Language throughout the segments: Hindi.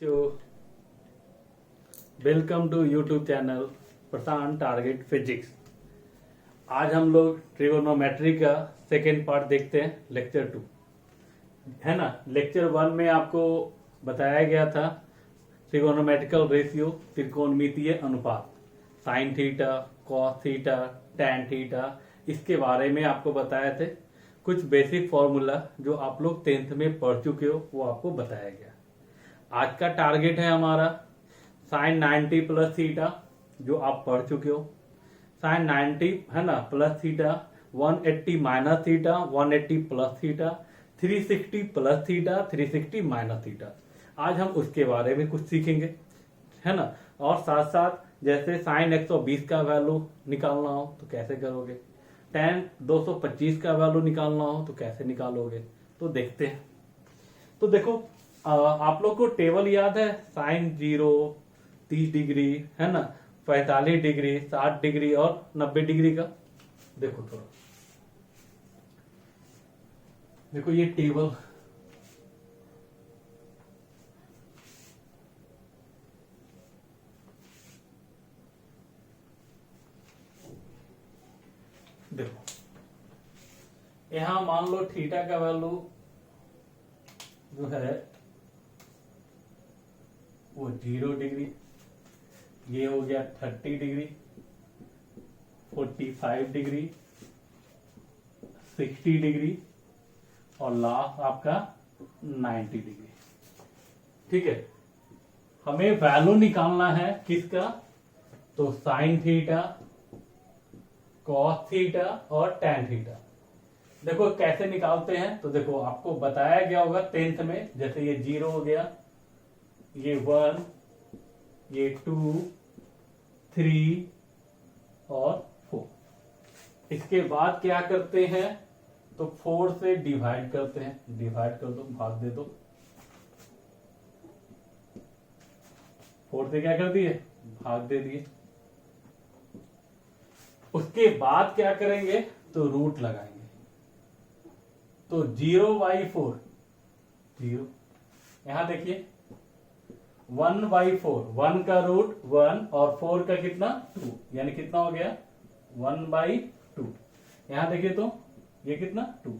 बच्चों, welcome to YouTube channel Prashant target physics. आज हम लोग ट्रिगोनोमेट्री का सेकेंड पार्ट देखते हैं, लेक्चर 2 है ना। लेक्चर 1 में आपको बताया गया था ट्रिगोनोमेट्रिकल रेशियो, त्रिकोणमितीय अनुपात, sine theta, cos theta, tan theta, इसके बारे में आपको बताए थे। कुछ बेसिक फॉर्मूला जो आप लोग 10th में पढ़ चुके हो वो आपको बताया गया। आज का टारगेट है हमारा साइन 90 प्लस थीटा, जो आप पढ़ चुके हो। साइन 90 है ना plus theta, 180 minus theta, 180 plus theta, 360 plus theta, 360 minus theta. आज हम उसके बारे में कुछ सीखेंगे, है ना। और साथ साथ जैसे साइन 120 का वैल्यू निकालना हो तो कैसे करोगे, टैन 225 का वैल्यू निकालना हो तो कैसे निकालोगे, तो देखते हैं। तो देखो, आप लोग को टेबल याद है, साइन 0 30 डिग्री है ना, 45 डिग्री, 60 डिग्री और 90 डिग्री का। देखो थोड़ा, देखो ये टेबल, देखो यहां मान लो थीटा का वैल्यू जो है वो 0 डिग्री, ये हो गया 30 डिग्री, 45 डिग्री, 60 डिग्री और लास्ट आपका 90 डिग्री। ठीक है, हमें वैल्यू निकालना है किसका, तो साइन थीटा, कॉस थीटा और टैन थीटा। देखो कैसे निकालते हैं, तो देखो आपको बताया गया होगा 10th में, जैसे ये 0 हो गया, ये 1, ये 2, 3 और 4। इसके बाद क्या करते हैं, तो 4 से डिवाइड करते हैं, डिवाइड कर दो, भाग दे दो। 4 से क्या कर दिए, भाग दे दिए। उसके बाद क्या करेंगे, तो रूट लगाएंगे। तो 0/4 0, यहां देखिए 1/4, 1 का रूट 1 और 4 का कितना 2, यानी कितना हो गया 1/2। यहां देखिए तो ये कितना 2,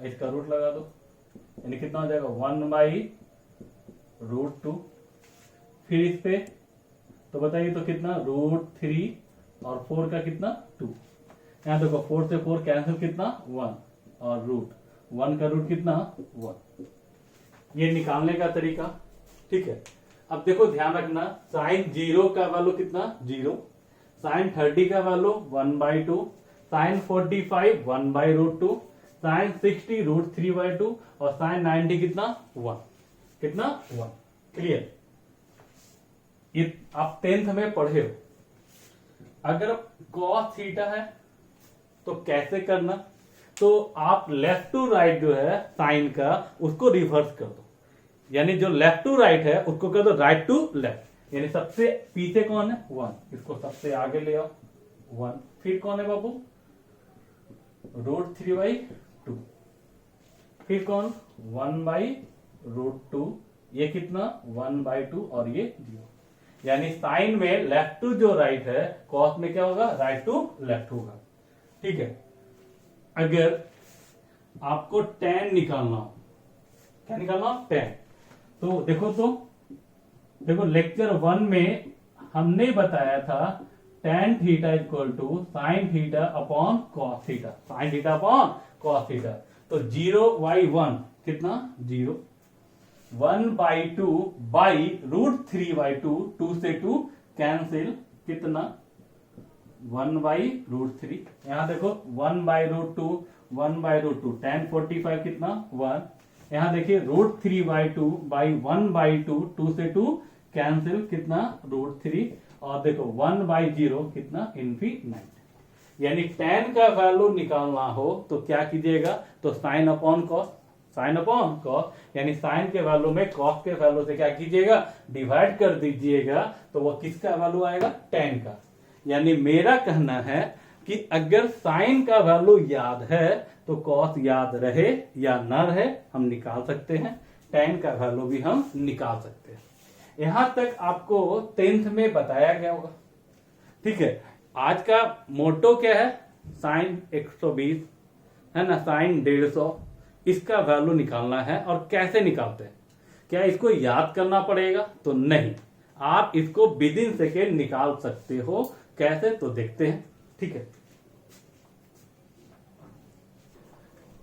इसका रूट लगा दो, यानी कितना हो जाएगा 1/√2। फिर इस पे तो बताइए तो कितना √3 और 4 का कितना 2। यहां देखो 4 से 4 कैंसिल, कितना 1 और रूट 1 का रूट कितना 1। ये निकालने का तरीका, ठीक है। अब देखो ध्यान रखना, साइन 0 का वैल्यू कितना 0, साइन 30 का वैल्यू 1/2, साइन 45 1/√2, साइन 60 √3/2 और साइन 90 कितना 1, कितना 1। क्लियर, ये आप 10th में पढ़े हो। अगर कॉस थीटा है तो कैसे करना, तो आप लेफ्ट टू राइट जो है साइन का, उसको रिवर्स कर दो। यानी जो लेफ्ट टू राइट है उसको कर दो राइट टू लेफ्ट। यानी सबसे पीछे कौन है 1, इसको सबसे आगे ले आओ 1। फिर कौन है बाबू √3/2, फिर कौन 1/√2, ये कितना 1/2 और ये 0। यानी साइन में लेफ्ट टू जो राइट है, कॉस में क्या होगा राइट टू लेफ्ट होगा। ठीक है। अगर आपको टैन निकालना हो, क्या निकालना हो टैन, तो देखो लेक्चर 1 में हमने बताया था tan theta equal to sine theta upon cos theta, sine theta upon cos theta. तो 0/1 कितना 0, 1/2 बाई √3/2, 2 से 2 कैंसिल, कितना 1/√3। यहां देखो 1/√2, 1/√2, tan 45 कितना 1। यहां देखिए √3/2 बाई 1/2, 2 से 2 कैंसिल, कितना √3 और देखो 1/0 कितना इनफिनिटी। यानी tan का वैल्यू निकालना हो तो क्या कीजिएगा, तो sine upon cos, sine upon cos, यानी साइन के वैल्यू में कॉस के वैल्यू से क्या कीजिएगा डिवाइड कर दीजिएगा, तो वो किसका वैल्यू आएगा tan का। यानी मेरा कहना है कि अगर साइन का वैल्यू याद है तो कॉस याद रहे या ना रहे हम निकाल सकते हैं, tan का वैल्यू भी हम निकाल सकते हैं। यहां तक आपको 10th में बताया गया होगा। ठीक है, आज का मोटो क्या है, साइन 120 है ना, साइन 150, इसका वैल्यू निकालना है। और कैसे निकालते हैं, क्या इसको याद करना पड़ेगा? तो नहीं, आप इसको विद इन सेकेंड निकाल सकते हो। कैसे, तो देखते हैं। ठीक है,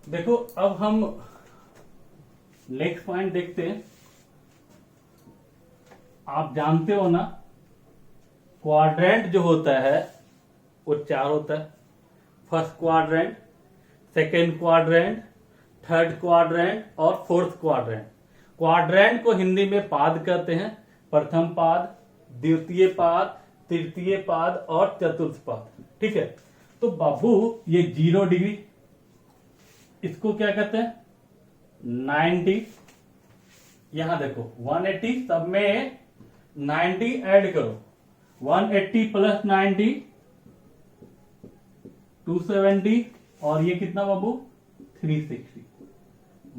देखो अब हम नेक्स्ट पॉइंट देखते हैं। आप जानते हो ना, क्वाड्रेंट जो होता है वो 4 होता है। First quadrant, second quadrant, third quadrant और फोर्थ क्वाड्रेंट। क्वाड्रेंट को हिंदी में पाद कहते हैं। प्रथम पाद, द्वितीय पाद, तृतीय पाद और चतुर्थ पाद। ठीक है, तो बाबू ये 0 डिग्री, इसको क्या कहते हैं 90। यहां देखो 180, सब में 90 ऐड करो, 180 प्लस 90 270, और ये कितना बाबू 360।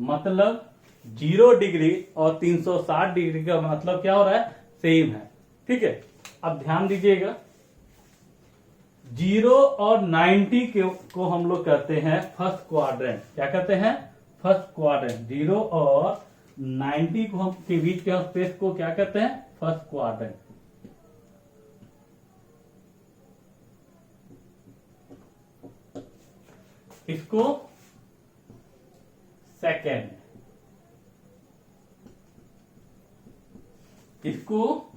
मतलब 0 डिग्री और 360 डिग्री का मतलब क्या हो रहा है, सेम है। ठीक है, अब ध्यान दीजिएगा, 0 और 90 को हम लोग कहते हैं फर्स्ट क्वाड्रेंट। क्या कहते हैं, फर्स्ट क्वाड्रेंट। 0 और 90 को हम के बीच के स्पेस को क्या कहते हैं, फर्स्ट क्वाड्रेंट। इसको सेकेंड, इसको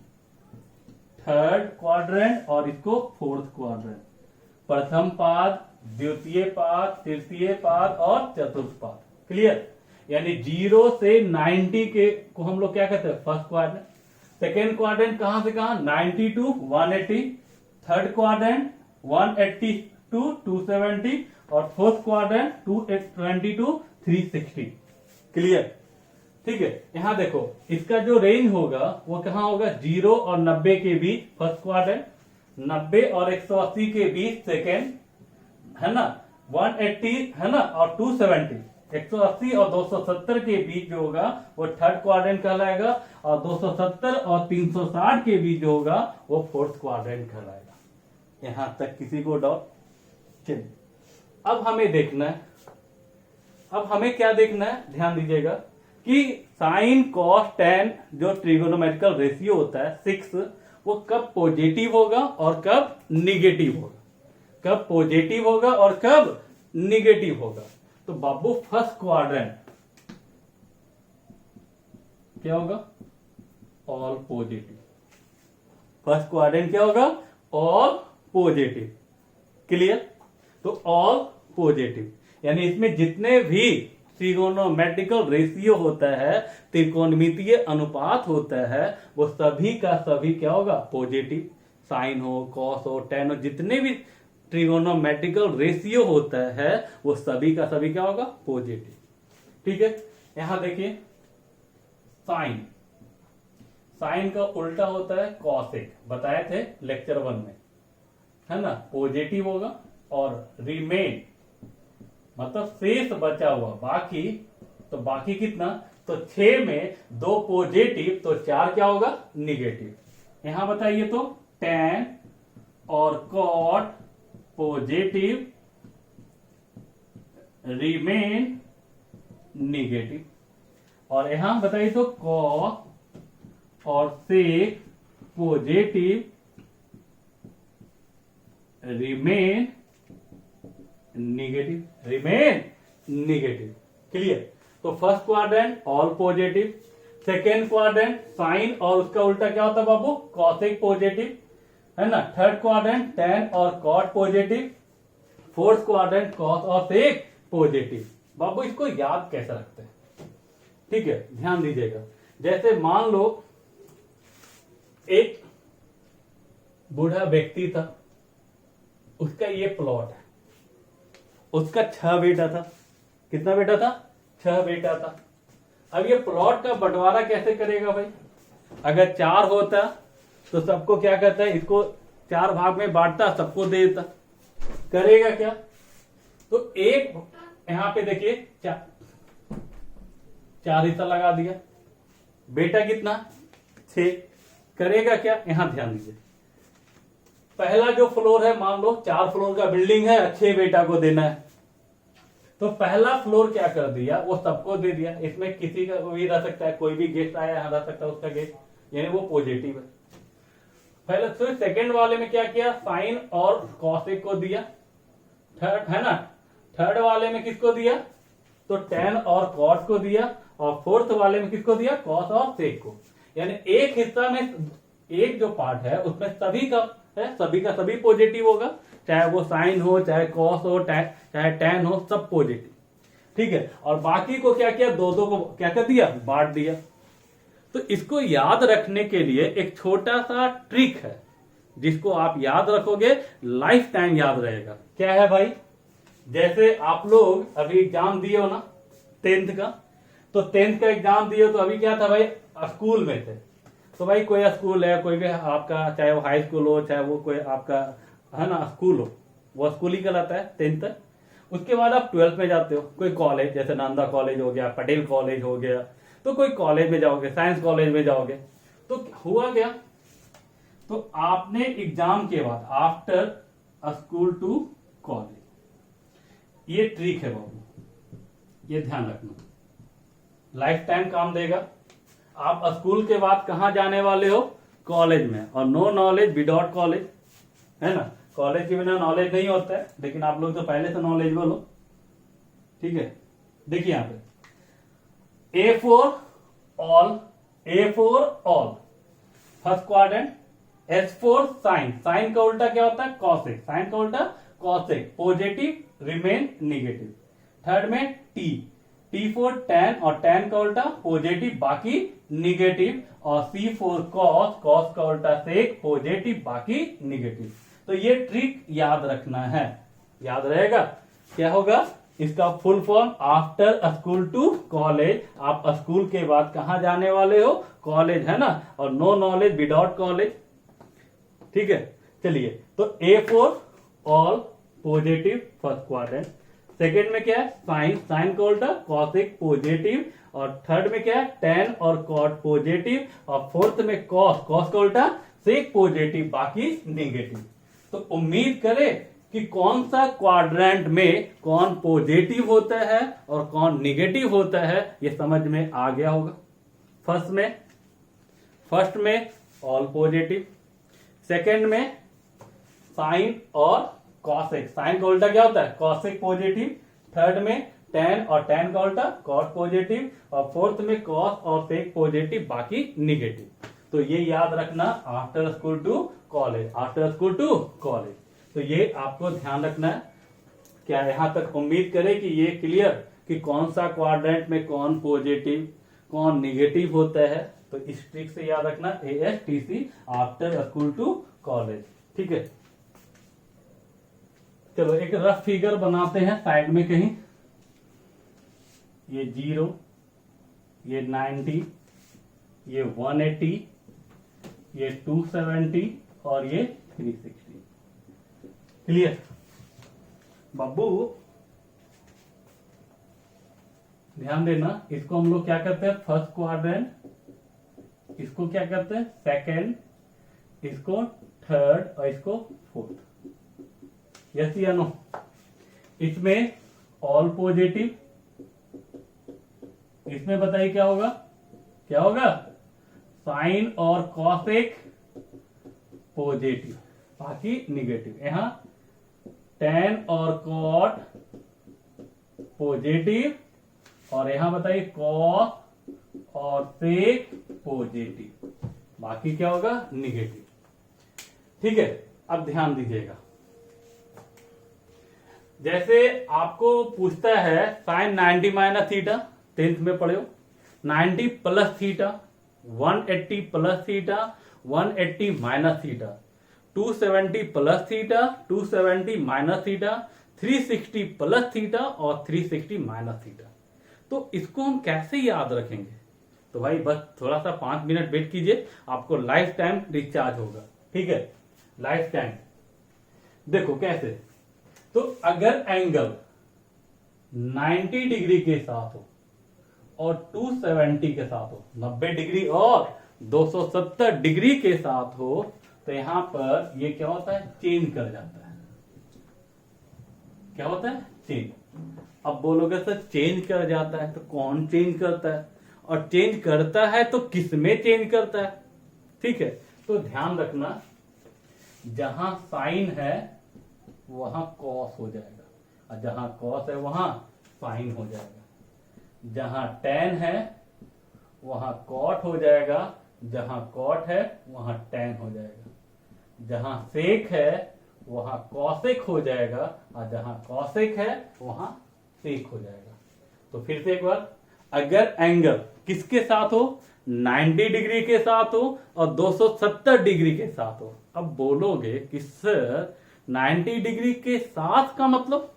थर्ड क्वाड्रेंट और इसको फोर्थ क्वाड्रेंट। प्रथम पाद, द्वितीय पाद, तृतीय पाद और चतुर्थ पाद। क्लियर, यानी 0 से 90 के को हम लोग क्या कहते हैं, फर्स्ट क्वाड्रेंट। सेकेंड क्वाड्रेंट कहां से कहां, 90 टू 180। थर्ड क्वाड्रेंट 180 टू 270 और फोर्थ क्वाड्रेंट 220 टू 360। क्लियर, ठीक है। यहां देखो, इसका जो रेंज होगा वो कहां होगा, 0 और 90 के बीच फर्स्ट क्वाड्रेंट, 90 और 180 के बीच सेकेंड, है ना, 180 है ना, और 270, 180 और 270 के बीच जो होगा वो थर्ड क्वाड्रेंट कहलाएगा, और 270 और 360 के बीच जो होगा वो फोर्थ क्वाड्रेंट कहलाएगा। यहां तक किसी को डाउट? चलिए, अब हमें देखना है, अब हमें क्या देखना है, ध्यान दीजिएगा कि साइन कॉस टेन जो ट्रिगोनोमेट्रिकल रेशियो होता है 6, वो कब पॉजिटिव होगा और कब निगेटिव होगा, कब पॉजिटिव होगा और कब निगेटिव होगा। तो बाबू फर्स्ट क्वाड्रेंट क्या होगा, ऑल पॉजिटिव। फर्स्ट क्वाड्रेंट क्या होगा, ऑल पॉजिटिव। क्लियर, तो ऑल पॉजिटिव, यानी इसमें जितने भी ट्रिगोनोमेट्रिकल रेशियो होता है, त्रिकोणमितीय अनुपात होता है, वो सभी का सभी क्या होगा, पॉजिटिव। साइन हो, कॉस हो, टेन हो, जितने भी ट्रिगोनोमेट्रिकल रेशियो होता है वो सभी का सभी क्या होगा, पॉजिटिव। ठीक है, यहां देखिए साइन, साइन का उल्टा होता है कॉसेक, बताए थे लेक्चर 1 में, है ना, पॉजिटिव होगा। और रिमेन मतलब शेष बचा हुआ, बाकी, तो बाकी कितना, तो 6 में 2 पॉजिटिव तो 4 क्या होगा, निगेटिव। यहां बताइए तो tan और cot पॉजिटिव, रिमेन निगेटिव। और यहां बताइए तो cos और sec positive, remain negative, remain negative. Clear, तो first quadrant all positive, second quadrant sine और उसका उल्टा क्या होता है बाबू, कॉसेक पॉजिटिव, है ना, थर्ड क्वाड्रेंट टेन और cot positive, fourth quadrant cos और सेक पॉजिटिव। बाबू इसको याद कैसे रखते हैं, ठीक है, ध्यान दीजिएगा। जैसे मान लो एक बूढ़ा व्यक्ति था, उसका ये प्लॉट है, उसका 6 बेटा था। कितना बेटा था, 6 बेटा था। अब ये प्लॉट का बंटवारा कैसे करेगा भाई, अगर 4 होता तो सबको क्या कहता है, इसको 4 भाग में बांटता, सबको दे देता, करेगा क्या, तो एक यहां पे देखिए 4 हिस्सा लगा दिया। बेटा कितना 6 करेगा क्या, यहां ध्यान दीजिए। पहला जो फ्लोर है, मान लो 4 फ्लोर का बिल्डिंग है, 6 बेटा को देना है, तो पहला फ्लोर क्या कर दिया, वो सबको दे दिया। इसमें किसी का भी रह सकता है, कोई भी गेस्ट आया यहाँ रह सकता है उसका गेस्ट, यानी वो पॉजिटिव है। पहले तो सेकंड वाले में क्या किया, साइन और कॉसेक को दिया। थर्ड है ना, थर्ड वाले में किसको दिया, तो टेन और कॉट को दिया। और फोर्थ वाले में किसको दिया, कॉस और सेक को। यानी एक हिस्सा में, एक जो पार्ट है उसमें सभी का है, सभी का सभी पॉजिटिव होगा, चाहे वो साइन हो, चाहे कॉस हो, चाहे टेन हो, सब पॉजिटिव। ठीक है, और बाकी को क्या किया, दो दो को क्या कर दिया, बांट दिया। तो इसको याद रखने के लिए एक छोटा सा ट्रिक है, जिसको आप याद रखोगे लाइफ टाइम याद रहेगा। क्या है भाई, जैसे आप लोग अभी एग्जाम दिए हो ना 10th का, तो 10th का एग्जाम दिए हो, तो अभी क्या था भाई, स्कूल में थे। तो भाई कोई स्कूल है, कोई भी आपका, चाहे वो हाई स्कूल हो, चाहे वो कोई आपका है ना स्कूल हो, वो स्कूल ही कहलाता है 10th तक। उसके बाद आप 12th में जाते हो, कोई कॉलेज, जैसे नालंदा कॉलेज हो गया, पटेल कॉलेज हो गया, तो कोई कॉलेज में जाओगे, साइंस कॉलेज में जाओगे। तो हुआ क्या, तो आपने एग्जाम के बाद आफ्टर स्कूल टू कॉलेज, ये ट्रिक है बाबू, ये ध्यान रखना, लाइफ टाइम काम देगा। आप स्कूल के बाद कहां जाने वाले हो, कॉलेज में। और नो नॉलेज विदाउट कॉलेज, है ना, कॉलेज के बिना नॉलेज नहीं होता है, लेकिन आप लोग तो पहले से नॉलेजेबल हो। ठीक है, देखिए यहां पे A for all, A for all, first quadrant. S for sine, sine का उल्टा क्या होता है, कॉसेक, साइन का उल्टा cosec, positive remain negative. Third में T for tan, और tan का उल्टा पॉजिटिव बाकी निगेटिव। और C for cos, cos का उल्टा सेक, पॉजिटिव बाकी निगेटिव। तो ये ट्रिक याद रखना है, याद रहेगा। क्या होगा इसका full form, after school to college, आप स्कूल के बाद कहां जाने वाले हो, कॉलेज, है ना। और नो नॉलेज विदाउट कॉलेज। ठीक है, चलिए, तो A for all, positive, first quadrant. Second में क्या है, साइन, साइन का उल्टा कॉसिक, पॉजिटिव। और थर्ड में क्या है, टेन और कॉट, पॉजिटिव। और फोर्थ में कॉस, कॉस का उल्टा सेक, पॉजिटिव बाकी निगेटिव। तो उम्मीद करें कि कौन सा क्वाड्रेंट में कौन पॉजिटिव होता है और कौन निगेटिव होता है, ये समझ में आ गया होगा। फर्स्ट में ऑल पॉजिटिव, सेकेंड में साइन और कॉसेक, साइन का उल्टा क्या होता है, कॉसेक, पॉजिटिव। थर्ड में टेन, और टेन का उल्टा कॉट, पॉजिटिव। और फोर्थ में कॉस और सेक, पॉजिटिव बाकी निगेटिव। तो ये याद रखना, after school to college, after school to college. तो ये आपको ध्यान रखना है। क्या यहां तक उम्मीद करें कि ये क्लियर, कि कौन सा क्वाड्रेंट में कौन पॉजिटिव कौन निगेटिव होता है। तो इस ट्रिक से याद रखना, ASTC, after school to college. ठीक है, चलो एक रफ फिगर बनाते हैं साइड में कहीं। ये 0, ये 90, ये 180, ये 270 और ये 360। क्लियर बाबू, ध्यान देना, इसको हम लोग क्या करते हैं, फर्स्ट क्वाड्रेंट, इसको क्या करते हैं सेकंड, इसको थर्ड और इसको फोर्थ। यस या नो। इसमें ऑल पॉजिटिव, इसमें बताइए क्या होगा, क्या होगा, साइन और कॉसेक पॉजिटिव बाकी निगेटिव। यहां टेन और कॉट पॉजिटिव, और यहां बताइए कॉस और सेक पॉजिटिव, बाकी क्या होगा, निगेटिव। ठीक है, अब ध्यान दीजिएगा, जैसे आपको पूछता है साइन 90 माइनस थीटा, 10th में पढ़े हो, 90 plus theta, 180 plus theta, 180 minus theta, 270 plus theta, 270 minus theta, 360 plus theta और 360 माइनस थीटा। तो इसको हम कैसे याद रखेंगे, तो भाई बस थोड़ा सा 5 मिनट वेट कीजिए, आपको लाइफ टाइम रिचार्ज होगा। ठीक है, लाइफ टाइम देखो कैसे, तो अगर एंगल 90 डिग्री के साथ हो और 270 के साथ हो, 90 डिग्री और 270 डिग्री के साथ हो तो यहां पर ये क्या होता है, चेंज कर जाता है। क्या होता है, चेंज। अब बोलोगे सर चेंज कर जाता है तो कौन चेंज करता है, और चेंज करता है तो किस में चेंज करता है। ठीक है, तो ध्यान रखना, जहां साइन है वहां कॉस हो जाएगा, और जहां कॉस है वहां साइन हो जाएगा। जहां टेन है वहां कॉट हो जाएगा, जहां कॉट है वहां टेन हो जाएगा। जहां सेक है वहां कॉसेक हो जाएगा, और जहां कॉसेक है वहां सेक हो जाएगा। तो फिर से एक बार, अगर एंगल किसके साथ हो, 90 डिग्री के साथ हो और 270 डिग्री के साथ हो। अब बोलोगे कि सर 90 डिग्री के साथ का मतलब,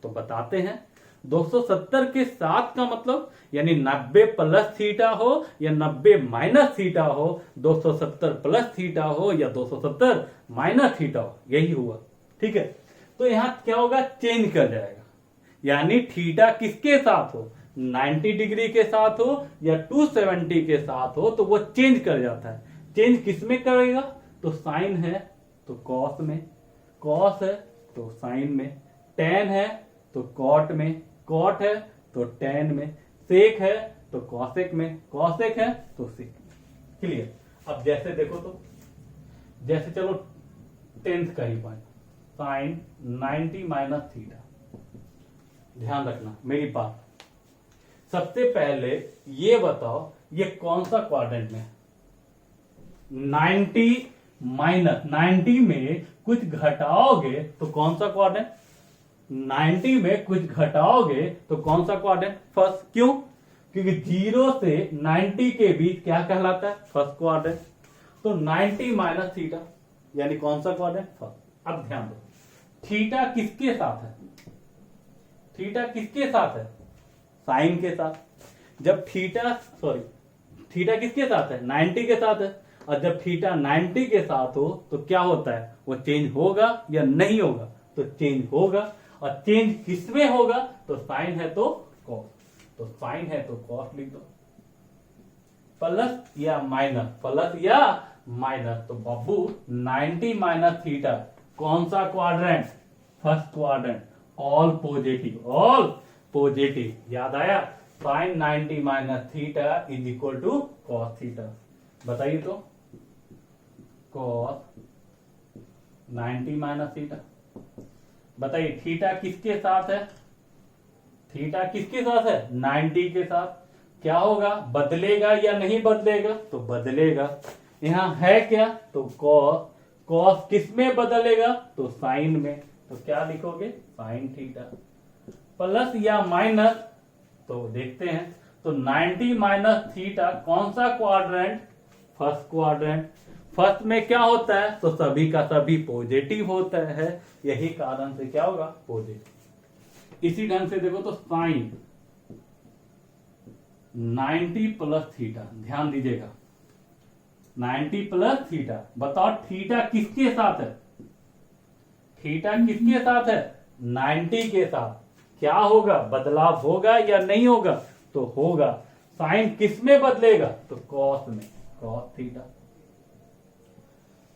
तो बताते हैं। 270 के साथ का मतलब यानी 90 प्लस थीटा हो या 90 माइनस थीटा हो, 270 प्लस थीटा हो या 270 माइनस थीटा हो, यही हुआ। ठीक है, तो यहां क्या होगा, चेंज कर जाएगा। यानी थीटा किसके साथ हो, 90 डिग्री के साथ हो या 270 के साथ हो, तो वो चेंज कर जाता है। चेंज किस में करेगा, तो साइन है तो कॉस में, कॉस है तो साइन में, टेन है तो कॉट में, कॉट है तो टेन में, सेक है तो कॉसेक में, कॉसेक है तो सेक में। क्लियर। अब जैसे देखो तो, जैसे चलो 10th का ही पॉइंट, साइन 90 माइनस थीटा। ध्यान रखना मेरी बात, सबसे पहले ये बताओ ये कौन सा क्वाड्रेंट में है। 90 माइनस 90 में कुछ घटाओगे तो कौन सा क्वाड्रेंट, 90 में कुछ घटाओगे तो कौन सा क्वाड्रेंट, फर्स्ट। क्यों, क्योंकि 0 से 90 के बीच क्या कहलाता है, फर्स्ट क्वाड्रेंट। तो 90 माइनस थीटा यानी कौन सा क्वाड्रेंट, फर्स्ट। अब ध्यान दो, थीटा किसके साथ है, थीटा किसके साथ है, साइन के साथ। जब थीटा थीटा किसके साथ है, 90 के साथ है, और जब थीटा 90 के साथ हो तो क्या होता है, वो चेंज होगा या नहीं होगा, तो चेंज होगा। और चेंज किसमें होगा, तो साइन है तो कॉस, तो साइन है तो कॉस लिख दो। प्लस या माइनस, प्लस या माइनस, तो बाबू 90 माइनस थीटा कौन सा quadrant, first quadrant, all positive, all positive. याद आया, sine 90 minus theta is equal to cos theta. बताइए तो, कॉस 90 माइनस थीटा। बताइए थीटा किसके साथ है, थीटा किसके साथ है, 90 के साथ। क्या होगा, बदलेगा या नहीं बदलेगा, तो बदलेगा। यहां है क्या, तो कॉस, कॉस किस में बदलेगा, तो साइन में। तो क्या लिखोगे, साइन थीटा। प्लस या माइनस, तो देखते हैं, तो 90 माइनस थीटा कौन सा क्वाड्रेंट, फर्स्ट क्वाड्रेंट। फर्स्ट में क्या होता है, तो सभी का सभी पॉजिटिव होता है, यही कारण से क्या होगा, पॉजिटिव। इसी ढंग से देखो तो साइन 90 प्लस थीटा, ध्यान दीजिएगा 90 प्लस थीटा। बताओ थीटा किसके साथ है, थीटा किसके साथ है, 90 के साथ। क्या होगा, बदलाव होगा या नहीं होगा, तो होगा। साइन किस में बदलेगा, तो कॉस में, कॉस थीटा।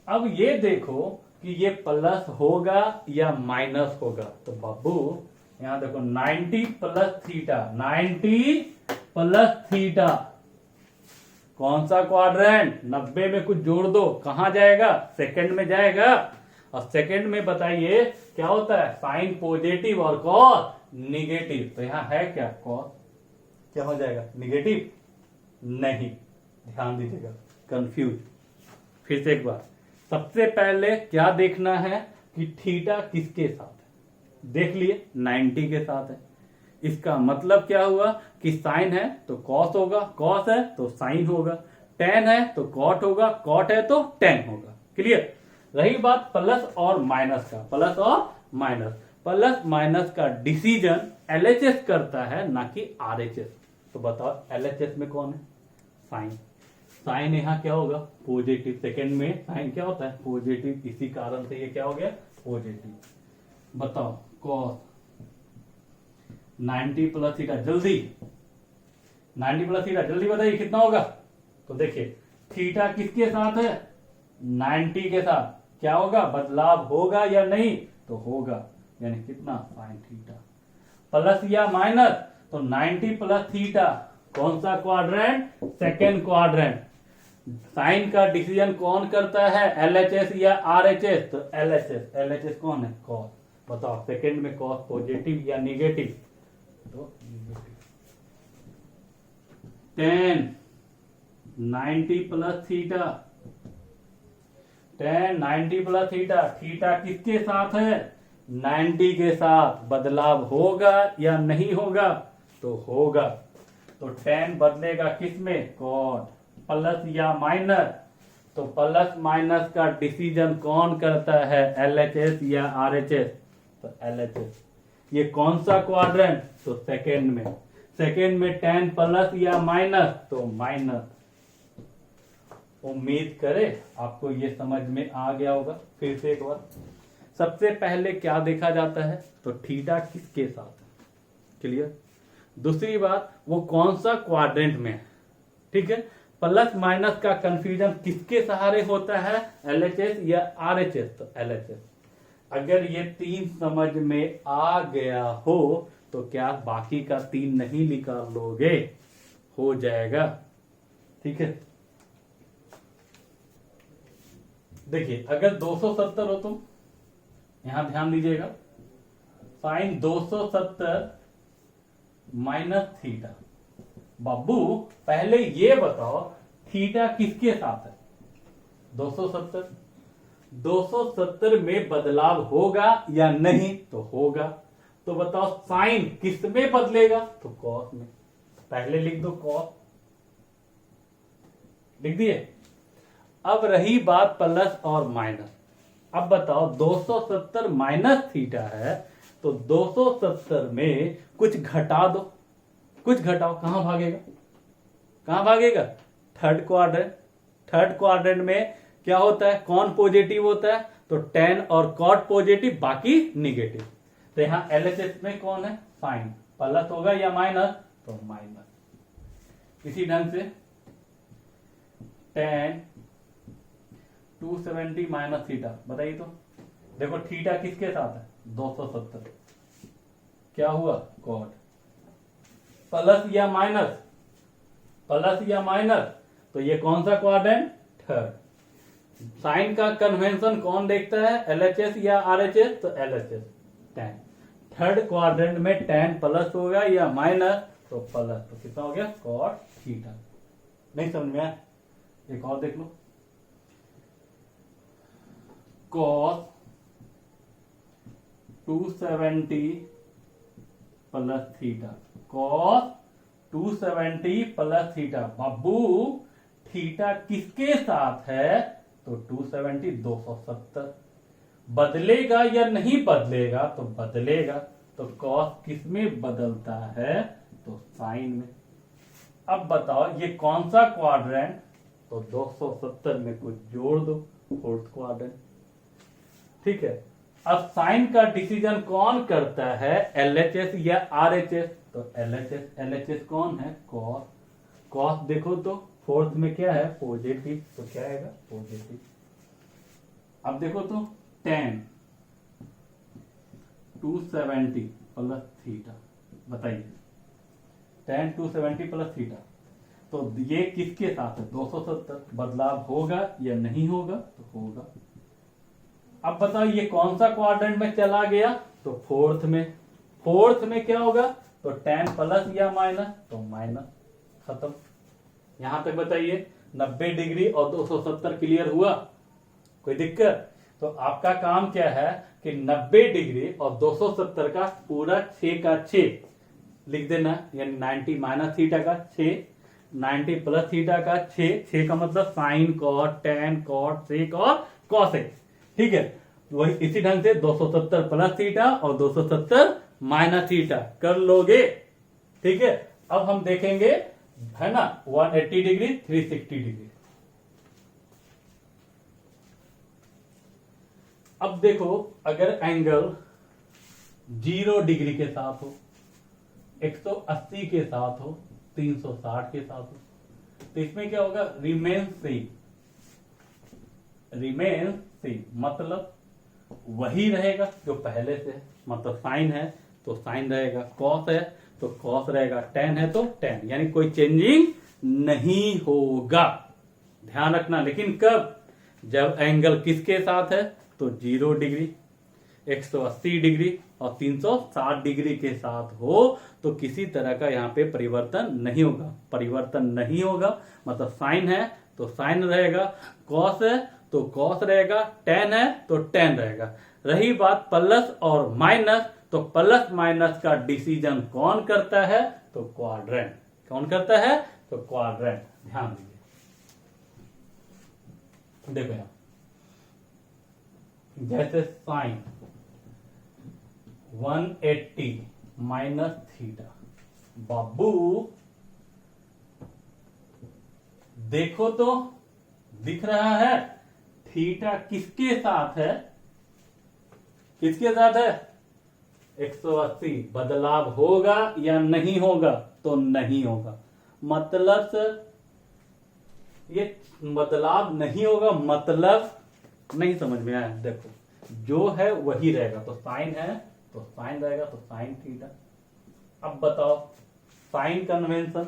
अब ये देखो कि ये प्लस होगा या माइनस होगा, तो बाबू यहां देखो 90 प्लस थीटा, 90 प्लस थीटा कौन सा क्वाड्रेंट, 90 में कुछ जोड़ दो, कहां जाएगा, सेकंड में जाएगा। और सेकंड में बताइए क्या होता है, साइन पॉजिटिव और कॉस निगेटिव। तो यहां है क्या, कॉस, क्या हो जाएगा, निगेटिव नहीं। ध्यान दीजिएगा, कंफ्यूज। फिर से एक बार, सबसे पहले क्या देखना है कि थीटा किसके साथ है। देख लिए 90 के साथ है, इसका मतलब क्या हुआ कि साइन है तो कॉस होगा, कॉस है तो साइन होगा, टेन है तो कॉट होगा, कॉट है तो टेन होगा। क्लियर। रही बात प्लस और माइनस का, प्लस और माइनस, प्लस माइनस का डिसीजन एलएचएस करता है ना कि आरएचएस। तो बताओ एलएचएस में कौन है, साइन। साइन यहाँ क्या होगा, पॉजिटिव। सेकंड में साइन क्या होता है, पॉजिटिव, इसी कारण से ये क्या हो गया, पॉजिटिव। बताओ कॉस 90 प्लस थीटा, जल्दी 90 प्लस थीटा जल्दी बताइए कितना होगा। तो देखिए थीटा किसके साथ है? 90 के साथ। क्या होगा? बदलाव होगा या नहीं? तो होगा, यानी कितना? Sine theta. प्लस या माइनस? तो 90 प्लस थीटा। कौन सा क्वाड्रेंट? Second quadrant. साइन का डिसीजन कौन करता है? LHS या RHS? तो LHS। LHS कौन है? कॉस। बताओ सेकेंड में कॉस पॉजिटिव या निगेटिव? तो negative. 10 90 plus theta. 10 90 plus theta. Theta किसके साथ है? 90 के साथ। बदलाव होगा या नहीं होगा? तो होगा। तो 10 बदलेगा किस में? कॉट। प्लस या माइनस? तो प्लस माइनस का डिसीजन कौन करता है? LHS या RHS? तो LHS। ये कौन सा क्वाड्रेंट? तो सेकेंड में। सेकेंड में 10 प्लस या माइनस? तो माइनस। उम्मीद करे आपको ये समझ में आ गया होगा। फिर से एक बार, सबसे पहले क्या देखा जाता है? तो थीटा किसके साथ है? क्लियर। दूसरी बात, वो कौन सा क्वाड्रेंट में है। ठीक है। प्लस माइनस का कंफ्यूजन किसके सहारे होता है? LHS या RHS? तो LHS। अगर ये 3 समझ में आ गया हो तो क्या बाकी का 3 नहीं निकाल लोगे? हो जाएगा। ठीक है। देखिए, अगर 270 हो तो यहां ध्यान दीजिएगा, साइन 270 माइनस थीटा। बाबू पहले ये बताओ थीटा किसके साथ है? 270। 270 में बदलाव होगा या नहीं? तो होगा। तो बताओ साइन किस में बदलेगा? तो कॉस में। पहले लिख दो कॉस। लिख दिए। अब रही बात प्लस और माइनस। अब बताओ 270 माइनस थीटा है, तो 270 में कुछ घटा दो। कुछ घटाओ, कहां भागेगा? कहां भागेगा? Third quadrant. थर्ड क्वाड्रेंट में क्या होता है? कौन पॉजिटिव होता है? तो tan और cot पॉजिटिव, बाकी निगेटिव। तो यहां LHS में कौन है? साइन। प्लस होगा या माइनस? तो माइनस। इसी ढंग से tan 270 माइनस थीटा। बताइए तो। देखो थीटा किसके साथ है? 270। क्या हुआ? कॉट। प्लस या माइनस? प्लस या माइनस? तो ये कौन सा क्वाड्रेंट? थर्ड। साइन का कन्वेंशन कौन देखता है? LHS या RHS? तो LHS। tan। थर्ड क्वाड्रेंट में tan प्लस होगा या माइनस? तो प्लस। तो कितना हो गया? Cot theta. नहीं समझ में आया? एक और देख लो। cos 270 plus theta. cos 270 plus theta. बाबू थीटा किसके साथ है? तो 270 270। बदलेगा या नहीं बदलेगा? तो बदलेगा। तो cos किस में बदलता है? तो साइन में। अब बताओ ये कौन सा क्वाड्रेंट? तो 270 में कुछ जोड़ दो, फोर्थ क्वाड्रेंट। ठीक है। अब साइन का डिसीजन कौन करता है? LHS या RHS? तो LHS कौन है? कॉस। कॉस देखो तो फोर्थ में क्या है? पॉजिटिव। तो क्या आएगा? पॉजिटिव। अब देखो तो tan 270 प्लस थीटा। बताइए tan 270 प्लस थीटा। तो ये किसके साथ है? 270। बदलाव होगा या नहीं होगा? तो होगा। अब बताओ ये कौन सा क्वाड्रेंट में चला गया? तो फोर्थ में। फोर्थ में क्या होगा? तो tan प्लस या माइनस? तो माइनस। खत्म। यहां तक बताइए 90 डिग्री और 270 क्लियर हुआ? कोई दिक्कत? तो आपका काम क्या है कि 90 डिग्री और 270 का पूरा 6 का 6 लिख देना, यानी 90 माइनस थीटा का 6, 90 प्लस थीटा का 6 का मतलब sine cot tan cot sec और कॉसेक। ठीक है। वही इसी ढंग से 270 प्लस थीटा और 270 माइनस थीटा कर लोगे। ठीक है। अब हम देखेंगे, है ना, 180 डिग्री 360 डिग्री। अब देखो अगर एंगल 0 डिग्री के साथ हो, 180 के साथ हो, 360 के साथ हो, तो इसमें क्या होगा, रिमेन सेम, रिमेन सेम मतलब वही रहेगा जो पहले से है। मतलब साइन है तो साइन रहेगा, कॉस है तो कॉस रहेगा, टेन है तो टेन, यानी कोई चेंजिंग नहीं होगा। ध्यान रखना, लेकिन कब, जब एंगल किसके साथ है, तो 0 डिग्री, 180 डिग्री और 360 डिग्री के साथ हो तो किसी तरह का यहाँ पे परिवर्तन नहीं होगा। परिवर्तन नहीं होगा मतलब साइन है तो साइन रहेगा, कॉस है तो कॉस रहेगा, टेन है तो टेन रहेगा। रही बात प्लस और माइनस, तो प्लस माइनस का डिसीजन कौन करता है, तो क्वाड्रेंट। कौन करता है, तो क्वाड्रेंट। ध्यान दीजिए, देखो यहां जैसे साइन 180 माइनस थीटा, बाबू देखो तो दिख रहा है थीटा किसके साथ है, किसके साथ है, 180। बदलाव होगा या नहीं होगा, तो नहीं होगा। मतलब ये बदलाव नहीं होगा, मतलब नहीं समझ में आया। देखो जो है वही रहेगा, तो साइन है तो साइन रहेगा, तो साइन थीटा। अब बताओ साइन कन्वेंशन,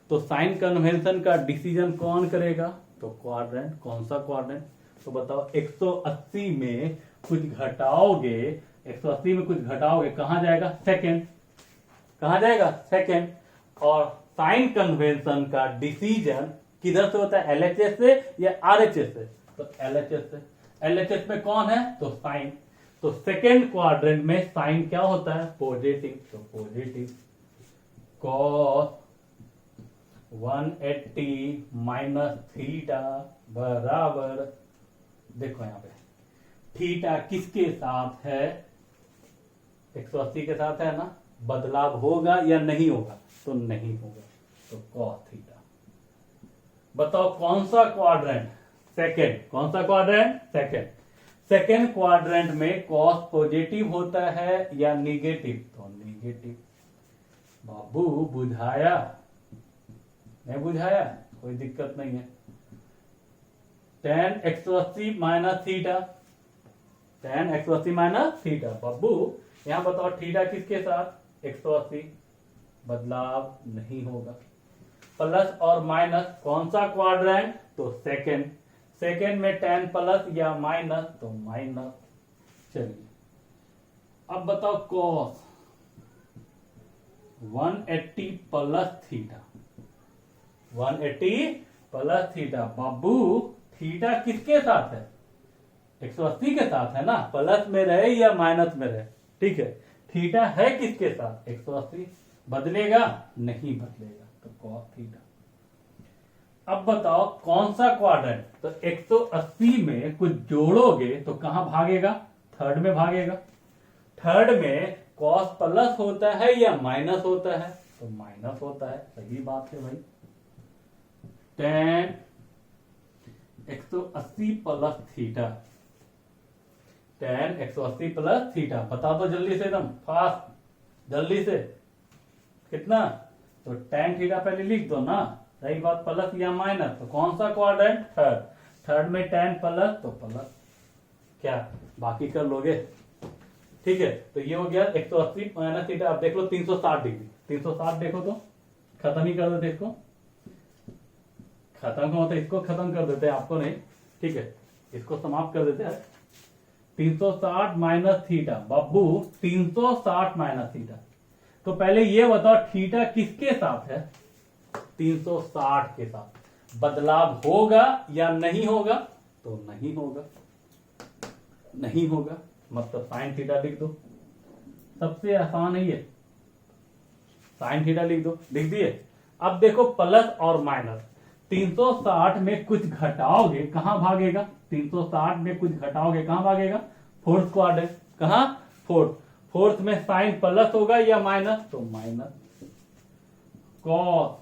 तो साइन कन्वेंशन का डिसीजन कौन करेगा, तो क्वाड्रेंट। कौन सा क्वाड्रेंट, तो बताओ 180 में कुछ घटाओगे, 180 में कुछ घटाओगे कहां जाएगा, सेकेंड। कहां जाएगा, सेकेंड। और साइन कन्वेंशन का डिसीजन किधर से होता है, एलएचएस से या आरएचएस से, तो एलएचएस से। एलएचएस में कौन है, तो साइन। तो सेकेंड क्वाड्रेंट में साइन क्या होता है, पॉजिटिव, तो पॉजिटिव। कॉस 180 माइनस थीटा बराबर, देखो यहां पे थीटा किसके साथ है, 180 के साथ है ना। बदलाव होगा या नहीं होगा, तो नहीं होगा, तो कॉस थीटा। बताओ कौन सा क्वाड्रेंट, सेकेंड। कौन सा क्वाड्रेंट, सेकेंड। सेकेंड क्वाड्रेंट में कॉस पॉजिटिव होता है या निगेटिव, तो निगेटिव। बाबू बुझाया, नहीं बुझाया, कोई दिक्कत नहीं है। tan 180 minus theta, tan 180 minus theta. बाबू यहां बताओ थीटा किसके साथ, 180, बदलाव नहीं होगा। प्लस और माइनस कौन सा क्वाड्रेंट, तो सेकेंड। सेकेंड में tan प्लस या माइनस, तो माइनस। चलिए अब बताओ cos 180 plus theta, 180 plus theta. बाबू थीटा किसके साथ है, 180 के साथ है ना। प्लस में रहे या माइनस में रहे, ठीक है। थीटा है किसके साथ, 180। बदलेगा, नहीं बदलेगा, तो कॉस थीटा। अब बताओ कौन सा क्वाड्रेंट, तो 180 में कुछ जोड़ोगे तो कहां भागेगा, थर्ड में भागेगा। थर्ड में कॉस प्लस होता है या माइनस होता है, तो माइनस होता है। सही बात है भाई। tan 180 plus theta, tan 180 plus theta. बता दो जल्दी से, एकदम फास्ट, जल्दी से। कितना, तो tan थीटा पहले लिख दो ना। रही बात प्लस या माइनस, तो कौन सा क्वाड्रेंट, थर्ड। थर्ड में tan प्लस, तो प्लस। क्या बाकी कर लोगे, ठीक है। तो ये हो गया 180 माइनस थीटा। अब देख लो 360 डिग्री, 360 देखो तो खत्म ही कर देते इसको। खत्म होता है, इसको खत्म कर देते हैं, आपको नहीं, ठीक है। इसको समाप्त कर देते हैं। 360 माइनस थीटा, बाबू 360 माइनस थीटा। तो पहले ये बताओ थीटा किसके साथ है, 360 के साथ। बदलाव होगा या नहीं होगा, तो नहीं होगा, नहीं होगा। मतलब साइन थीटा लिख दो, सबसे आसान है ये, साइन थीटा लिख दो। लिख दिए। अब देखो प्लस और माइनस, 360 में कुछ घटाओगे कहां भागेगा, 360 में कुछ घटाओगे कहां भागेगा, फोर्थ क्वाड्रेंट। कहां, फोर्थ। फोर्थ में साइन प्लस होगा या माइनस, तो माइनस। कॉस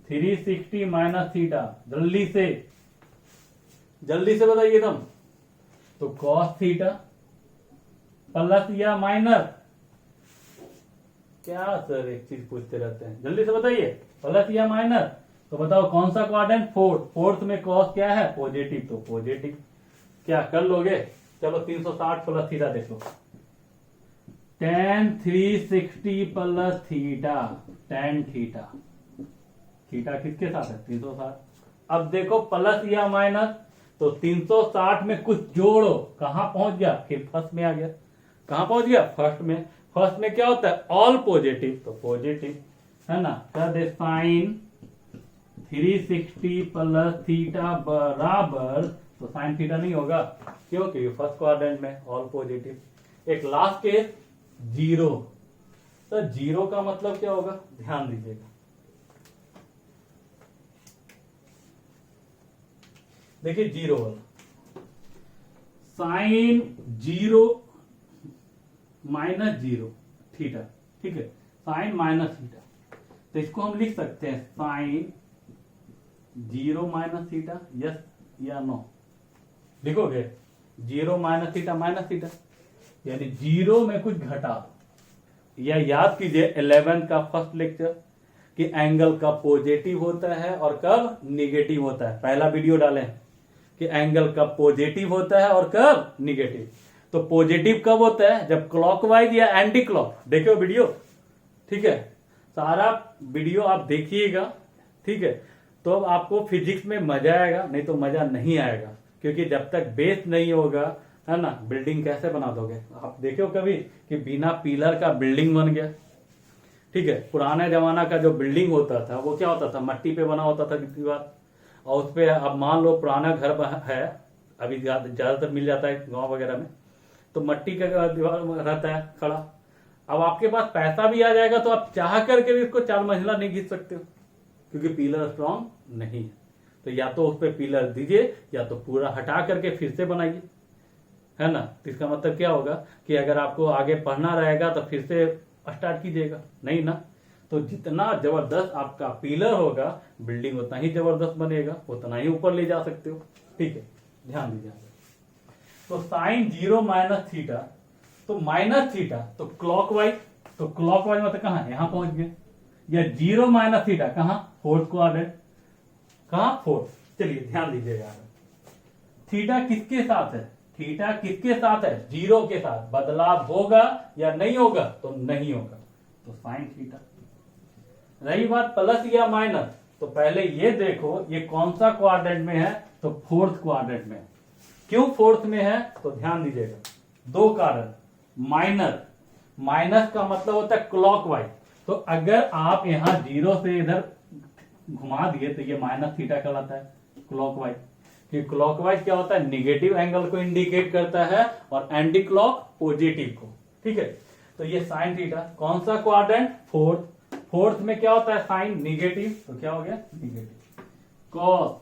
360 माइनस थीटा, जल्दी से, जल्दी से बताइए एकदम। तो कॉस थीटा प्लस या माइनस, क्या सर एक चीज पूछते रहते हैं, जल्दी से बताइए, प्लस या माइनस, तो बताओ कौन सा क्वाड्रेंट? फोर्थ। फोर्थ में कॉस क्या है? पॉजिटिव, तो पॉजिटिव। क्या कर लोगे? चलो 360 प्लस थीटा देखो, tan 360 plus theta, tan theta. Theta किसके साथ है? 360। अब देखो प्लस या माइनस, तो 360 में कुछ जोड़ो, कहां पहुंच गया? फिर फर्स्ट में आ गया। कहां पहुंच गया? फर्स्ट में। फर्स्ट में क्या होता है? ऑल पॉजिटिव, तो पॉजिटिव है ना। कर दे साइन 360 प्लस थीटा बराबर, तो साइन थीटा नहीं होगा, क्यों? क्योंकि फर्स्ट क्वाड्रेंट में ऑल पॉजिटिव। एक लास्ट केस जीरो, तो जीरो का मतलब क्या होगा? ध्यान दीजिएगा, देखिए जीरो वाला sine zero minus zero theta, ठीक है, साइन माइनस थीटा। तो इसको हम लिख सकते हैं sine zero minus theta, yes या नो? लिखोगे zero minus theta minus theta, यानी जीरो में कुछ घटा। या याद कीजिए 11 का फर्स्ट लेक्चर कि एंगल कब पॉजिटिव होता है और कब निगेटिव होता है। पहला वीडियो डाले कि एंगल कब पॉजिटिव होता है और कब निगेटिव। तो पॉजिटिव कब होता है? जब क्लॉकवाइज या एंटी क्लॉक। देखो वीडियो, ठीक है, सारा वीडियो आप देखिएगा, ठीक है, तो आपको फिजिक्स में मजा आएगा, नहीं तो मजा नहीं आएगा। क्योंकि जब तक बेस नहीं होगा, है ना, बिल्डिंग कैसे बना दोगे? आप देखो कभी कि बिना पिलर का बिल्डिंग बन गया, ठीक है। पुराने जमाना का जो बिल्डिंग होता था वो क्या होता था? मट्टी पे बना होता था दीवार, और उस पे अब मान लो पुराना घर है, अभी ज्यादातर मिल जाता है गांव वगैरह में, तो मट्टी का दीवार रहता है खड़ा। अब आपके पास पैसा भी आ जाएगा तो आप चाह करके भी इसको 4 मंजिला नहीं खींच सकते हो, क्योंकि पिलर स्ट्रॉन्ग नहीं है। तो या तो उस पर पिलर दीजिए या तो पूरा हटा करके फिर से बनाइए, है ना। तो इसका मतलब क्या होगा कि अगर आपको आगे पढ़ना रहेगा तो फिर से स्टार्ट कीजिएगा, नहीं ना। तो जितना जबरदस्त आपका पिलर होगा, बिल्डिंग उतना ही जबरदस्त बनेगा, उतना ही ऊपर ले जा सकते हो, ठीक है, ध्यान दीजिए। तो साइन जीरो माइनस थीटा, तो माइनस थीटा तो क्लॉकवाइज, तो क्लॉकवाइज मतलब कहां? यहां पहुंच गए। या जीरो माइनस थीटा कहां? फोर्थ क्वाड्रेंट, कहां? फोर्थ। चलिए ध्यान दीजिएगा, थीटा किसके साथ है? थीटा किसके साथ है? जीरो के साथ। बदलाव होगा या नहीं होगा? तो नहीं होगा, तो साइन थीटा। रही बात प्लस या माइनस, तो पहले ये देखो ये कौन सा क्वाड्रेंट में है? तो फोर्थ क्वाड्रेंट में। क्यों फोर्थ में है? तो ध्यान दीजिएगा, दो कारण। माइनस, माइनस का मतलब होता है क्लॉकवाइज। तो अगर आप यहां जीरो से इधर घुमा दिए तो ये माइनस थीटा कहलाता है क्लॉकवाइज। कि क्लॉकवाइज क्या होता है? निगेटिव एंगल को इंडिकेट करता है और एंटी क्लॉक पॉजिटिव को, ठीक है। तो ये साइन थीटा, कौन सा क्वाड्रेंट? फोर्थ। फोर्थ में क्या होता है? साइन निगेटिव, तो क्या हो गया? निगेटिव। कॉस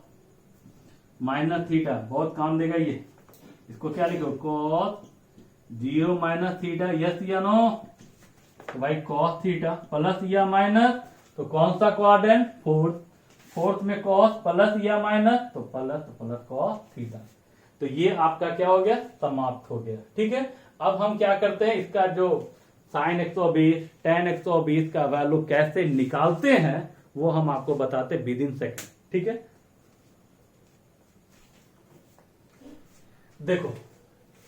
माइनस थीटा, बहुत काम देगा ये। इसको क्या लिखो? Cos zero minus theta, yes या नो? तो भाई कॉस थीटा प्लस या माइनस, तो कौन सा क्वाड्रेंट? फोर्थ। फोर्थ में कॉस प्लस या माइनस, तो प्लस, तो प्लस कॉस थीटा। तो ये आपका क्या हो गया? समाप्त हो गया, ठीक है। अब हम क्या करते हैं, इसका जो साइन 120 tan 120 का वैल्यू कैसे निकालते हैं वो हम आपको बताते विद इन सेकेंड, ठीक है। देखो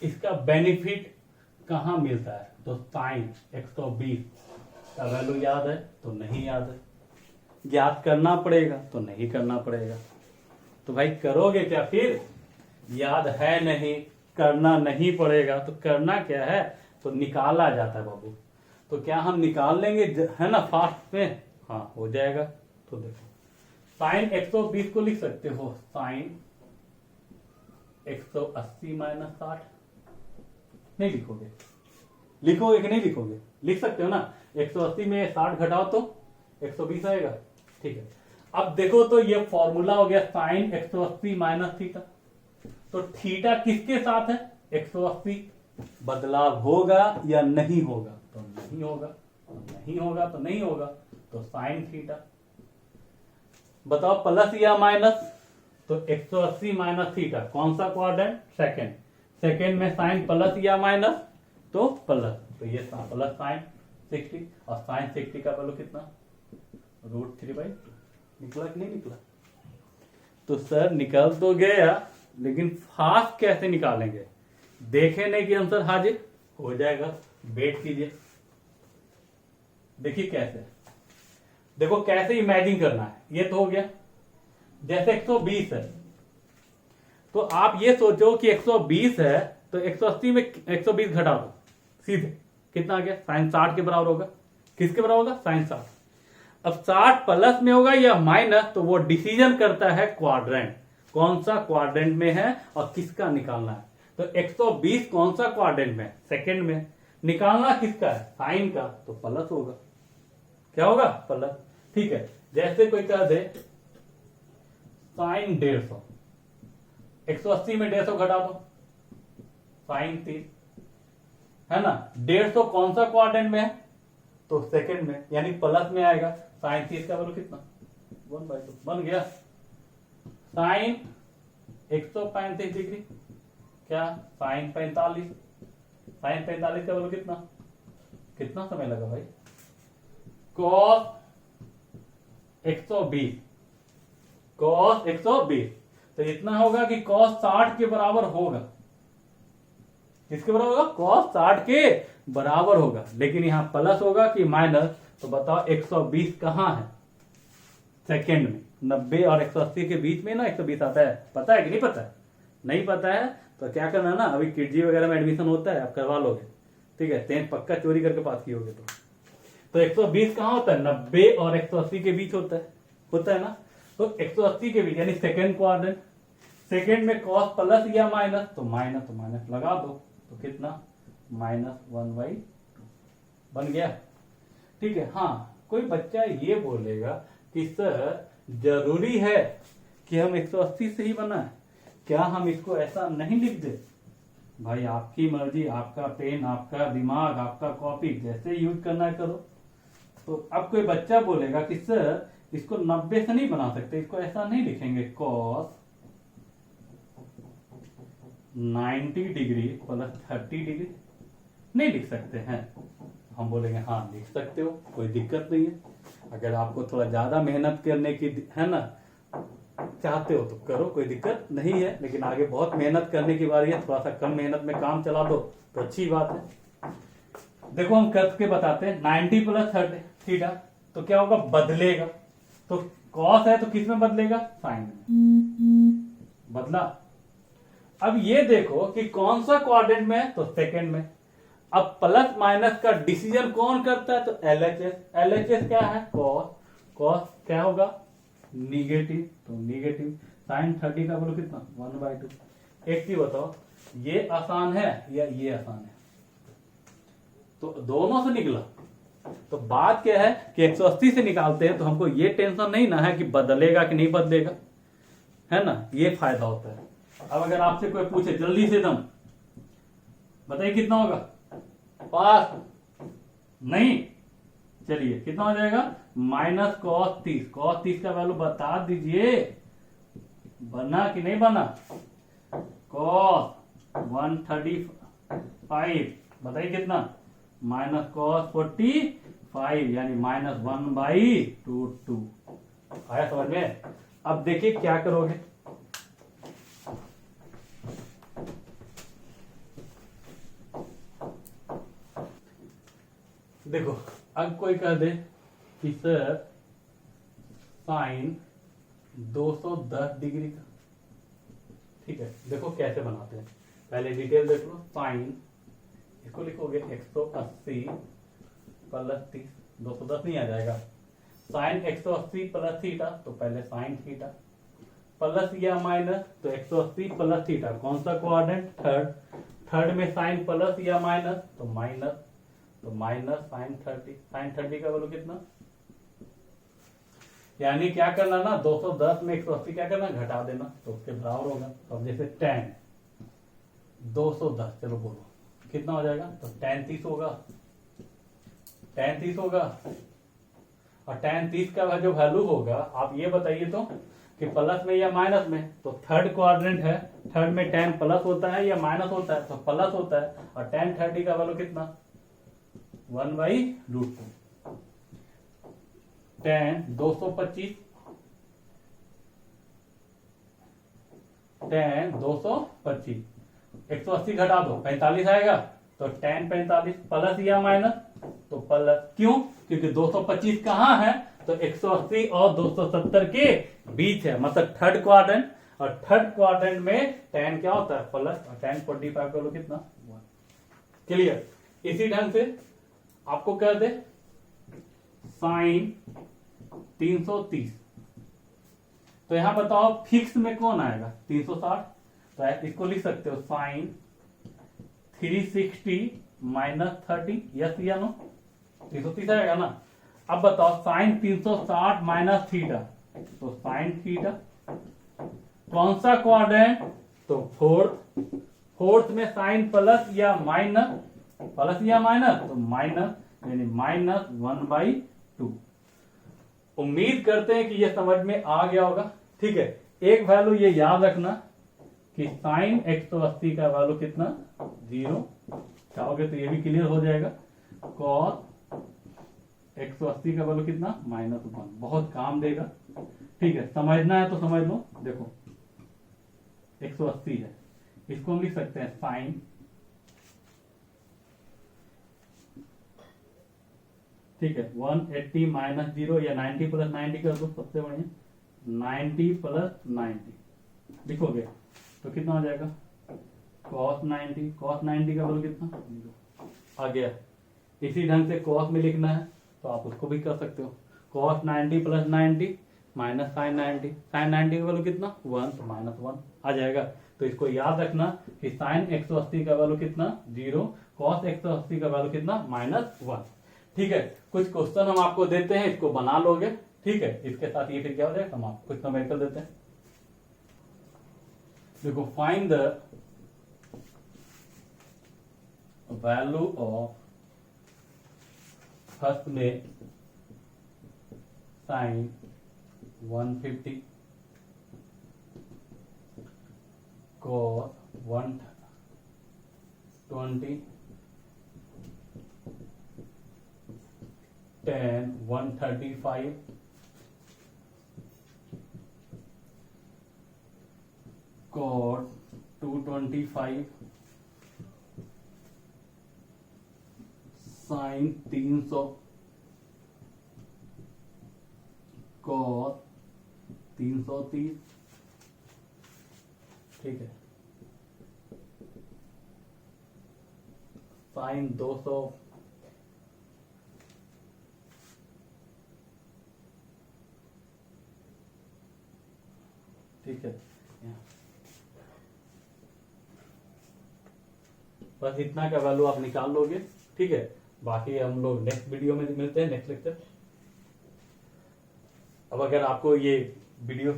इसका बेनिफिट कहां मिलता है? तो साइन 120 का वैल्यू याद है? तो नहीं याद है। याद करना पड़ेगा? तो नहीं करना पड़ेगा। तो भाई करोगे क्या फिर? याद है नहीं, करना नहीं पड़ेगा, तो करना क्या है? तो निकाला जाता है बाबू। तो क्या हम निकाल लेंगे, है ना, फास्ट में? हाँ हो जाएगा। तो देखो साइन 120 को लिख सकते हो साइन 180 माइनस 60। नहीं लिखोगे? लिखोगे कि नहीं लिखोगे? लिख सकते हो ना। 180 में 60 घटाओ तो 120 आएगा, ठीक है। अब देखो तो ये फॉर्मूला हो गया साइन 180 माइनस थीटा। तो थीटा किसके साथ है? 180। बदलाव होगा या नहीं होगा? तो नहीं होगा। तो नहीं होगा तो नहीं होगा, तो साइन थीटा। बताओ प्लस या माइनस? तो 180 माइनस थीटा, कौन सा क्वाड्रेंट? सेकेंड। सेकेंड में साइन प्लस या माइनस? तो प्लस, तो ये प्लस साइन 60, और साइन 60 का वैल्यू कितना? √3/2। निकला कि नहीं निकला? तो सर निकल तो गया, लेकिन फास्ट कैसे निकालेंगे? देखे नहीं कि आंसर हाजिर हो जाएगा। वेट कीजिए, देखिए कैसे। देखो कैसे इमेजिन करना है। ये तो हो गया, जैसे 120 है तो आप ये सोचो कि 120 है तो 180 में 120 घटा दो, सीधे कितना आ गया? साइन 60 के बराबर होगा। किसके बराबर होगा? साइन 60। अब 60 प्लस में होगा या माइनस, तो वो डिसीजन करता है क्वाड्रेंट, कौन सा क्वाड्रेंट में है और किसका निकालना है। तो 120 कौन सा क्वाड्रेंट में? सेकंड में। निकालना किसका है? साइन का, तो प्लस होगा। क्या होगा? प्लस। ठीक है, जैसे कोई कह दे साइन 150, 180 में 150 घटा दो, साइन 30 है ना। 150 कौन सा क्वाड्रेंट में है? तो सेकंड में, यानी प्लस में आएगा। साइन 30 का वैल्यू कितना? 1/2 बन गया। साइन 135 डिग्री, क्या? साइन 45। साइन 45 का वैल्यू कितना? कितना समय लगा भाई? कॉस 120, कॉस 120 तो इतना होगा कि कॉस 60 के बराबर होगा। किसके बराबर होगा? कॉस 60 के बराबर होगा। लेकिन यहां प्लस होगा कि माइनस? तो बताओ 120 कहां है? सेकंड में। 90 और 180 के बीच में ना 120 आता है। पता है कि नहीं पता है? नहीं पता है तो क्या करना ना, अभी किडजी वगैरह में एडमिशन होता है, आप करवा लोगे। ठीक है, 10 पक्का चोरी करके पास किए तो 120 कहां होता है? 90 और 180 के बीच होता है ना। तो 180 के बीच यानी सेकेंड क्वाड्रेंट। सेकेंड में कॉस प्लस या माइनस, तो माइनस लगा दो, तो कितना? -1/2 बन गया। ठीक है। हाँ, कोई बच्चा ये बोलेगा कि सर जरूरी है कि हम 180 से ही बनाए, क्या हम इसको ऐसा नहीं लिख दे? भाई आपकी मर्जी, आपका पेन, आपका दिमाग, आपका कॉपी, जैसे यूज करना है करो। तो अब कोई बच्चा बोलेगा कि सर इसको 90 से नहीं बना सकते, इसको ऐसा नहीं लिखेंगे, cos 90 डिग्री प्लस 30 डिग्री नहीं लिख सकते हैं? हम बोलेंगे हाँ लिख सकते हो, कोई दिक्कत नहीं है। अगर आपको थोड़ा ज्यादा मेहनत करने की है ना, चाहते हो तो करो, कोई दिक्कत नहीं है। लेकिन आगे बहुत मेहनत करने की बारी है, थोड़ा सा कम मेहनत में काम चला दो तो अच्छी बात है। देखो हम करके बताते हैं। 90 प्लस 30 थीटा तो क्या होगा? बदलेगा। तो कॉस है तो किस में बदलेगा? साइन में। बदला। अब ये देखो कि कौन सा क्वाड्रेंट में है? तो सेकंड में। अब प्लस माइनस का डिसीजन कौन करता है? तो LHS। LHS क्या है? कॉस। कॉस क्या होगा? निगेटिव, तो निगेटिव। साइन 30 का बोलो कितना? 1/2। एक चीज बताओ, ये आसान है या ये आसान है? तो दोनों से निकला। तो बात क्या है कि 180 से निकालते हैं तो हमको ये टेंशन नहीं ना है कि बदलेगा कि नहीं बदलेगा, है ना। ये फायदा होता है। अब अगर आपसे कोई पूछे जल्दी से दम बताइए कितना होगा? पास नहीं, चलिए कितना हो जाएगा? -cos 30। cos 30 का वैल्यू बता दीजिए, बना कि नहीं बना? cos 135 बताइए कितना? -cos 45 यानी -1/2। आया समझ में? अब देखिए क्या करोगे। देखो अब कोई कह दे कि सर साइन 210 डिग्री का, ठीक है, देखो कैसे बनाते हैं। पहले डिटेल देख लो। साइन इसको लिखोगे 180 प्लस 30, 210 नहीं आ जाएगा। साइन 180 प्लस थीटा, तो पहले साइन थीटा प्लस या माइनस, तो 180 प्लस थीटा कौन सा क्वाड्रेंट? थर्ड। थर्ड में साइन प्लस या माइनस, तो माइनस, तो माइनस साइन 30। साइन 30 का बोलो कितना? यानी क्या करना ना, 210 में 180 क्या करना? घटा देना, तो उसके बराबर होगा। अब जैसे tan 210, चलो बोलो कितना हो जाएगा? तो tan 30 होगा। tan 30 होगा। और tan 30 का जो वैल्यू होगा, आप ये बताइए तो कि प्लस में या माइनस में? तो थर्ड क्वाड्रेंट है, थर्ड में tan प्लस होता है या माइनस होता है? तो प्लस होता है। और tan 30 का वैल्यू कितना? 1/√2। tan 225 tan 225, 180 घटा दो 45 आएगा, तो tan 45 प्लस या माइनस, तो प्लस। क्यों? क्योंकि 225 कहाँ है, तो 180 और 270 के बीच है, मतलब थर्ड क्वाड्रेंट, और थर्ड क्वाड्रेंट में tan क्या होता है, प्लस, और tan 45 का लोग कितना, 1। क्लियर? इसी ढंग से आपको कर दे साइन 330, तो यहां बताओ फिक्स में कौन आएगा, 360, तो इसको लिख सकते हो साइन 360 माइनस 30, यस या नो, 330 आएगा ना। अब बताओ साइन 360 माइनस थीटा, तो साइन थीटा कौन सा क्वाड्रेंट, तो फोर्थ में साइन प्लस या माइनस, प्लस या माइनस, तो माइनस, यानी -1/2। उम्मीद करते हैं कि यह समझ में आ गया होगा। ठीक है, एक वैल्यू ये याद रखना कि साइन 180 का वैल्यू कितना, 0 चाहोगे तो ये भी क्लियर हो जाएगा। कॉस 180 का वैल्यू कितना, -1, बहुत काम देगा। ठीक है, समझना है तो समझ लो। देखो 180 है, इसको हम लिख सकते हैं साइन, ठीक है, 180 माइनस 0 या 90 प्लस 90 कर दो, सबसे बढ़िया, 90 प्लस 90 लिखोगे तो कितना हो जाएगा, cos 90, cos 90 का वैल्यू कितना, 0 आ गया। इसी ढंग से cos में लिखना है तो आप उसको भी कर सकते हो, cos 90 plus 90 minus sine 90, sine 90 का वैल्यू कितना, 1, तो -1 आ जाएगा। तो इसको याद रखना कि साइन 180 का वैल्यू कितना, 0, cos 180 का वैल्यू कितना, -1। ठीक है, कुछ क्वेश्चन हम आपको देते हैं, इसको बना लोगे। ठीक है, इसके साथ ये फिर क्या हो जाएगा, हम आपको कुछ न्यूमेरिकल देते हैं। देखो, find the value of, first में sine 150, cos 120, tan 135, cot 225, sine 300, cos 330। ठीक है, साइन 200, ठीक है, बस इतना का वैल्यू आप निकाल लोगे। ठीक है, बाकी हम लोग नेक्स्ट वीडियो में मिलते हैं, नेक्स्ट लेक्चर। अब अगर आपको ये वीडियो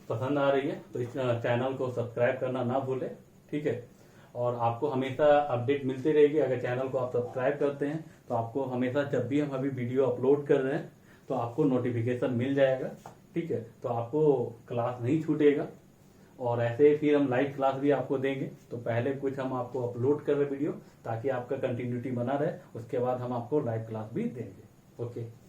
पसंद आ रही है तो इस चैनल को सब्सक्राइब करना ना भूलें। ठीक है, और आपको हमेशा अपडेट मिलती रहेगी। अगर चैनल को आप सब्सक्राइब करते हैं तो आपको हमेशा जब भी हम अभी वीडियो अपलोड कर रहे हैं तो आपको नोटिफिकेशन मिल जाएगा। ठीक है, तो आपको क्लास नहीं छूटेगा, और ऐसे फिर हम लाइव क्लास भी आपको देंगे। तो पहले कुछ हम आपको अपलोड कर रहे वीडियो ताकि आपका कंटिन्यूटी बना रहे, उसके बाद हम आपको लाइव क्लास भी देंगे। ओके।